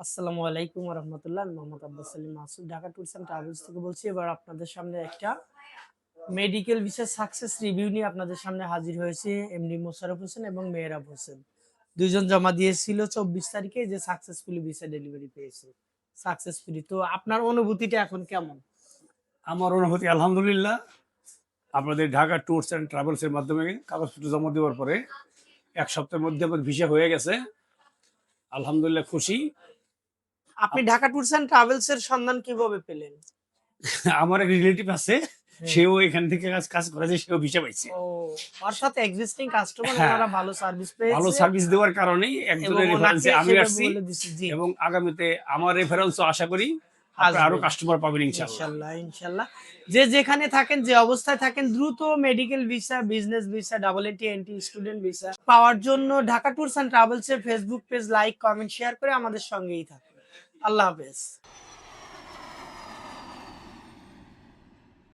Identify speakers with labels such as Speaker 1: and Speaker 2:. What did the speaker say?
Speaker 1: আসসালামু আলাইকুম রহমতুল্লাহ। আমি Mohammad Abbas Salim Masud, Dhaka tours and travels থেকে বলছি। এবার আপনাদের সামনে একটা মেডিকেল ভিসা সাকসেস রিভিউ নিয়ে আপনাদের সামনে হাজির হয়েছে এমডি মোশাররফ হোসেন এবং মেহরাব হোসেন। দুইজন জমা দিয়েছিল ২৪ তারিখে, যে সাকসেসফুলি ভিসা ডেলিভারি পেয়েছে সাকসেসফুলি। তো আপনার অনুভূতিটা এখন কেমন?
Speaker 2: আমার অনুভূতি আলহামদুলিল্লাহ। আপনাদের ঢাকা ট্যুরস অ্যান্ড ট্রাভেলস এর মাধ্যমে কাগজপত্র জমা দেওয়ার পরে ১ সপ্তাহের মধ্যে আমার ভিসা হয়ে গেছে। আলহামদুলিল্লাহ খুশি।
Speaker 1: আপনি ঢাকা ট্যুরস অ্যান্ড ট্রাভেলস এর সন্ধান কিভাবে পেলেন?
Speaker 2: আমার এক রিলেটিভ আছে,
Speaker 1: হুম।
Speaker 2: সেও এখান থেকে কাজ করেছে, সেও ভিসা পাইছে।
Speaker 1: ও, অর্থাৎ এক্সিস্টিং কাস্টমার,
Speaker 2: হ্যাঁ,
Speaker 1: ওনারা ভালো সার্ভিস
Speaker 2: ভালো
Speaker 1: পেয়েছে
Speaker 2: সার্ভিস দেওয়ার কারণেই
Speaker 1: এবং
Speaker 2: একজনের
Speaker 1: ওনাকে
Speaker 2: রেফারেন্সে আমি
Speaker 1: সেভাবে
Speaker 2: আসছি
Speaker 1: বলে দিচ্ছে। জি,
Speaker 2: এবং আগামীতে আমার রেফারেন্সও আশা করি আপনারা আরো
Speaker 1: আসবেন।
Speaker 2: কাস্টমার পাবেন ইনশাআল্লাহ।
Speaker 1: ইনশাল্লাহ, ইনশাল্লাহ। যে যেখানে থাকেন, যে অবস্থায় থাকেন, দ্রুত medical visa, business visa, double entry, entry student visa পাওয়ার জন্য ঢাকা ট্যুরস অ্যান্ড ট্রাভেলস এর Facebook page like, comment, share করে আমাদের সঙ্গেই থাকুন। আল্লাহ হাফেজ।